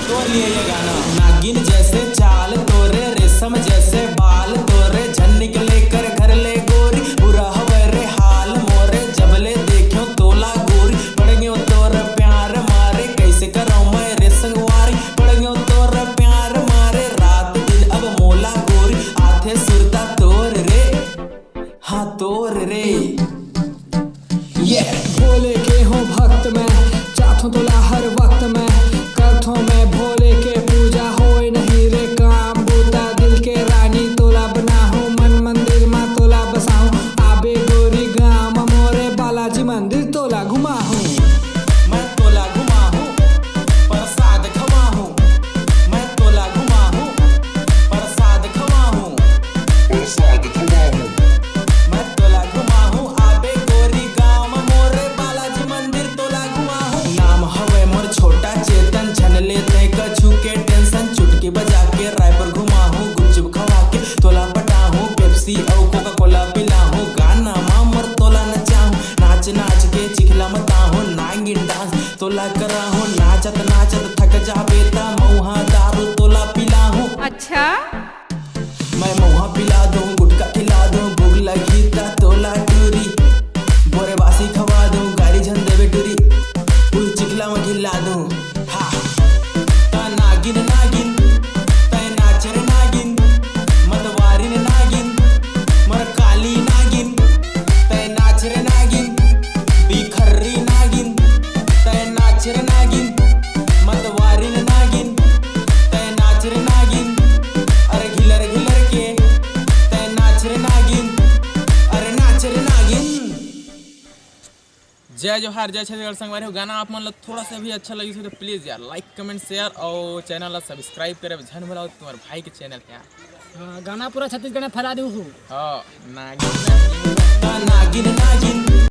तो लिए ये गाना। नागिन जैसे चाल तोरे, रेशम जैसे बाल तोरे, झन निकले कर घर ले गोरी, बुरा हवे हाल मोरे, जबले देखो तोला गोरी, पड़ गयो तोर प्यार मारे, कैसे करो मैं रे संगवारी, पड़ गयो तोर प्यार मारे, रात दिन अब मोला गोरी, आथे सुरता तोर रे, हाँ तोर रे। भोले के हो भक्त मैं, चाहूं तोला हर वक्त मैं, करथों मैं भोले के पूजा, होए नहीं रे काम बूता, दिल के रानी तोला बनाहूं, मन मंदिर में तोला बसाहूं, आबे गोरी गाम मोरे, बालाजी मंदिर तोला घुमाहूं। मैं तोला घुमाहूं, प्रसाद खवाहूं, मैं तोला घुमाहूं, प्रसाद खवाहूं, मैं तोला घुमाहूं, आबे गोरी गाम मोरे, बालाजी मंदिर तोला घुमाहूं। नाम हवे मोर छोटा चेतन, छन लेते कछु के टेंशन, चुटकी बजा के रायपुर घुमाहूं, गुपचुप खवा के तोला पटाहूं, पेप्सी और कोका कोला पिलाहूं, गाना मामर तोला नचाहूं, नाच नाच के चिखला मताहूं, नागिन डांस तोला कराहूं, नाचत नाचत थक जाबे ता मऊहा दारू तोला पिलाहूं। अच्छा मैं मऊहा पिला दूं, गुटखा खिला दूं, भूख लगी ता तोला टूरी, बोरे बासी खवा दूं, गाड़ी झंडे बेटूरी, पूरी चिखला में खिला दूं। हाँ ता नागिन नागिन तय नाच रे नागिन, मतवारी ने नागिन, मर काली नागिन तय नाच रे नागिन, बिखर्री नागिन तय नाच रे नागिन, मतवारी ने नागिन तय नाच रे नागिन, अरे घिलर घिलर के तय नाच रे नागिन, अरे नाच रे नागिन। जय जोहार, जय छत्तीसगढ़ संगवारी हो। गाना आप मन ला थोड़ा सा भी अच्छा लगी तो प्लीज़ यार लाइक कमेंट शेयर और चैनल ला सब्सक्राइब करे झन भलाओ, तुम्हारे भाई के चैनल है यार। गाना पूरा छत्तीसगढ़ में फैला दूँ। हाँ नागिन नागिन नागिन नागिन।